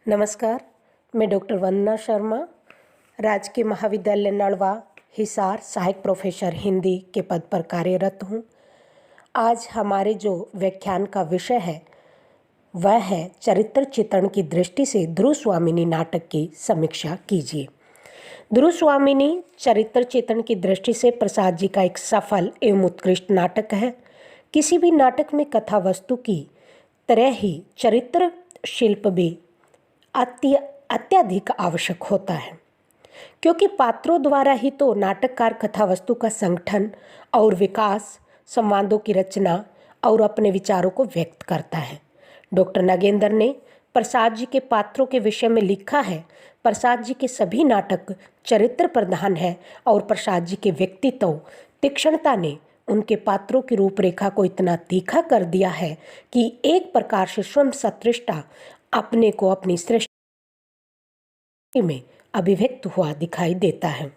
नमस्कार, मैं डॉक्टर वंदना शर्मा, राजकीय महाविद्यालय नड़वा, हिसार सहायक प्रोफेसर हिंदी के पद पर कार्यरत हूँ। आज हमारे जो व्याख्यान का विषय है वह है चरित्र चित्रण की दृष्टि से ध्रुव स्वामिनी नाटक की समीक्षा कीजिए। ध्रुव स्वामिनी चरित्र चित्रण की दृष्टि से प्रसाद जी का एक सफल एवं उत्कृष्ट नाटक है। किसी भी नाटक में कथा वस्तु की तरह ही चरित्र शिल्प भी अत्यधिक आवश्यक होता है, क्योंकि पात्रों द्वारा ही तो नाटककार कथा वस्तु का संगठन और विकास, संवादों की रचना और अपने विचारों को व्यक्त करता है। डॉक्टर नागेंद्र ने प्रसाद जी के पात्रों के विषय में लिखा है, प्रसाद जी के सभी नाटक चरित्र प्रधान है और प्रसाद जी के व्यक्तित्व तीक्ष्णता ने उनके पात्रों की रूपरेखा को इतना तीखा कर दिया है कि एक प्रकार से स्वयं सत्रिष्टा अपने को अपनी सृष्टि में अभिव्यक्त हुआ दिखाई देता है।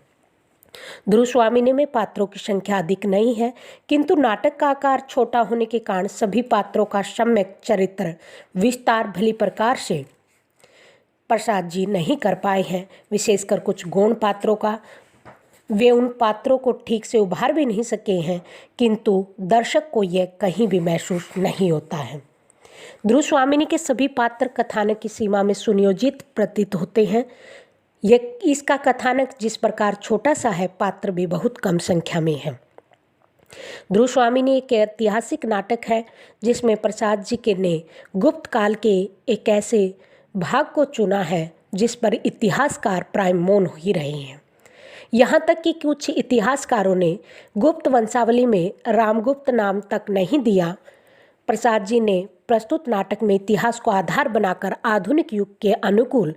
ध्रुव स्वामिनी में पात्रों की संख्या अधिक नहीं है, किंतु नाटक का आकार छोटा होने के कारण सभी पात्रों का सम्यक चरित्र विस्तार भली प्रकार से प्रसाद जी नहीं कर पाए हैं। विशेषकर कुछ गौण पात्रों का वे उन पात्रों को ठीक से उभार भी नहीं सके हैं, किंतु दर्शक को यह कहीं भी महसूस नहीं होता है। ध्रुव स्वामिनी के सभी पात्र कथानक की सीमा में सुनियोजित प्रतीत होते हैं। इसका कथानक जिस प्रकार छोटा सा है, पात्र भी बहुत कम संख्या में है। ध्रुव स्वामिनी एक ऐतिहासिक नाटक है जिसमें प्रसाद जी के ने गुप्त काल के एक ऐसे भाग को चुना है जिस पर इतिहासकार प्राय मौन ही रहे हैं। यहाँ तक कि कुछ इतिहासकारों ने गुप्त वंशावली में रामगुप्त नाम तक नहीं दिया। प्रसाद जी ने प्रस्तुत नाटक में इतिहास को आधार बनाकर आधुनिक युग के अनुकूल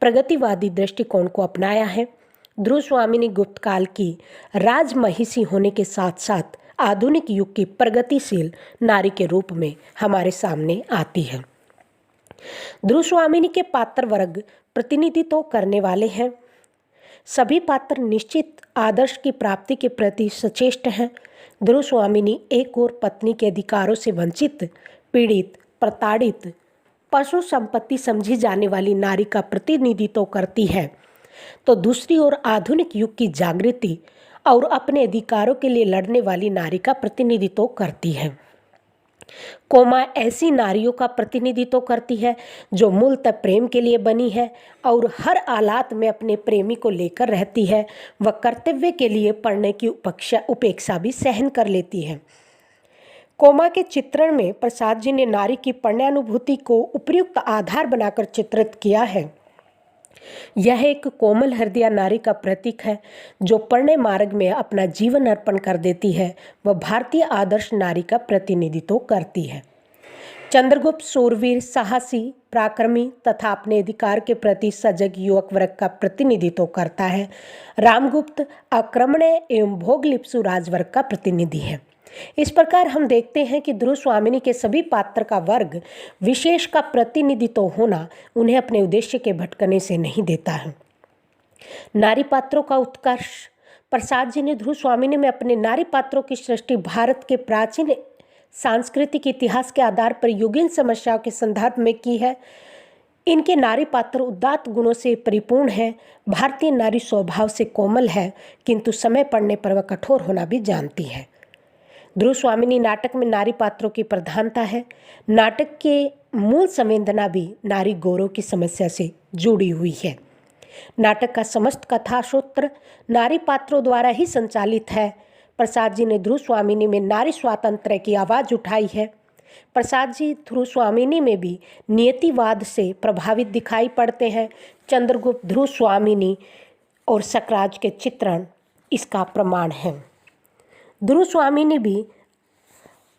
प्रगतिवादी दृष्टिकोण को अपनाया है। ध्रुव स्वामिनी गुप्त काल की राजमहिषी होने के साथ साथ आधुनिक युग की प्रगतिशील नारी के रूप में हमारे सामने आती है। ध्रुव स्वामिनी के पात्र वर्ग प्रतिनिधित्व करने वाले हैं। सभी पात्र निश्चित आदर्श की प्राप्ति के प्रति सचेष्ट हैं। ध्रुव स्वामिनी एक और पत्नी के अधिकारों से वंचित, पीड़ित, प्रताड़ित, पशु संपत्ति समझी जाने वाली नारी का प्रतिनिधित्व करती है, तो दूसरी ओर आधुनिक युग की जागृति और अपने अधिकारों के लिए लड़ने वाली नारी का प्रतिनिधित्व करती है। कोमा ऐसी नारियों का प्रतिनिधित्व करती है जो मूलतः प्रेम के लिए बनी है और हर हालात में अपने प्रेमी को लेकर रहती है। वह कर्तव्य के लिए पढ़ने की उपेक्षा भी सहन कर लेती है। कोमा के चित्रण में प्रसाद जी ने नारी की पण्यानुभूति को उपयुक्त आधार बनाकर चित्रित किया है। यह एक कोमल हृदय नारी का प्रतीक है जो पढ़ने मार्ग में अपना जीवन अर्पण कर देती है। वह भारतीय आदर्श नारी का प्रतिनिधित्व करती है। चंद्रगुप्त शूरवीर, साहसी, पराक्रमी तथा अपने अधिकार के प्रति सजग युवक वर्ग का प्रतिनिधित्व करता है। रामगुप्त आक्रमणीय एवं भोगलिप्सु राजवर्ग का प्रतिनिधि है। इस प्रकार हम देखते हैं कि ध्रुव स्वामिनी के सभी पात्र का वर्ग विशेष का प्रतिनिधित्व होना उन्हें अपने उद्देश्य के भटकने से नहीं देता है। नारी पात्रों का उत्कर्ष प्रसाद जी ने ध्रुव स्वामिनी में अपने नारी पात्रों की सृष्टि भारत के प्राचीन सांस्कृतिक इतिहास के आधार पर युगीन समस्याओं के संदर्भ में की है। इनके नारी पात्र उदात्त गुणों से परिपूर्ण है। भारतीय नारी स्वभाव से कोमल है, किंतु समय पड़ने पर वह कठोर होना भी जानती है। ध्रुव स्वामिनी नाटक में नारी पात्रों की प्रधानता है। नाटक के मूल संवेदना भी नारी गौरव की समस्या से जुड़ी हुई है। नाटक का समस्त कथा सूत्र नारी पात्रों द्वारा ही संचालित है। प्रसाद जी ने ध्रुव स्वामिनी में नारी स्वातंत्र्य की आवाज़ उठाई है। प्रसाद जी ध्रुव स्वामिनी में भी नियतिवाद से प्रभावित दिखाई पड़ते हैं। चंद्रगुप्त, ध्रुव स्वामिनी और सकराज के चित्रण इसका प्रमाण है। ध्रुव स्वामिनी भी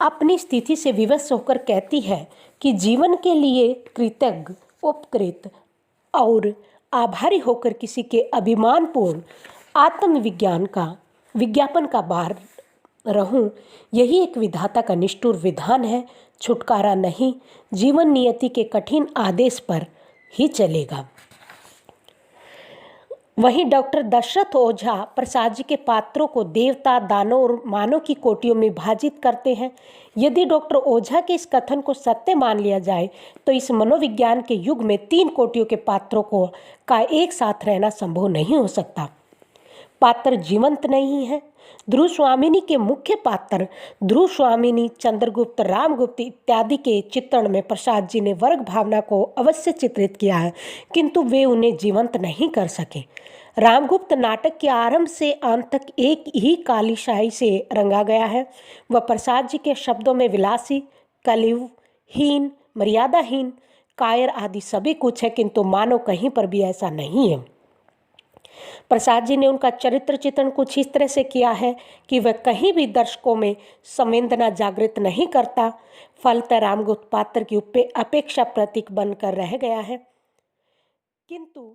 अपनी स्थिति से विवश होकर कहती है कि जीवन के लिए कृतज्ञ, उपकृत और आभारी होकर किसी के अभिमानपूर्ण आत्मविज्ञान का विज्ञापन का बार रहूं, यही एक विधाता का निष्ठुर विधान है। छुटकारा नहीं, जीवन नियति के कठिन आदेश पर ही चलेगा। वहीं डॉक्टर दशरथ ओझा प्रसाद जी के पात्रों को देवता, दानव और मानव की कोटियों में विभाजित करते हैं। यदि डॉक्टर ओझा के इस कथन को सत्य मान लिया जाए तो इस मनोविज्ञान के युग में 3 कोटियों के पात्रों को का एक साथ रहना संभव नहीं हो सकता। पात्र जीवंत नहीं है। ध्रुव स्वामिनी के मुख्य पात्र ध्रुव स्वामिनी, चंद्रगुप्त, रामगुप्त इत्यादि के चित्रण में प्रसाद जी ने वर्ग भावना को अवश्य चित्रित किया है, किंतु वे उन्हें जीवंत नहीं कर सके। रामगुप्त नाटक के आरंभ से अंत तक एक ही काली शाही से रंगा गया है। वह प्रसाद जी के शब्दों में विलासी, कलियुगहीन, मर्यादाहीन, कायर आदि सभी कुछ है, किंतु मानो कहीं पर भी ऐसा नहीं है। प्रसाद जी ने उनका चरित्र चित्रण कुछ इस तरह से किया है कि वह कहीं भी दर्शकों में संवेदना जागृत नहीं करता। फलतः रामगुप्त पात्र की अपेक्षा प्रतीक बनकर रह गया है। किंतु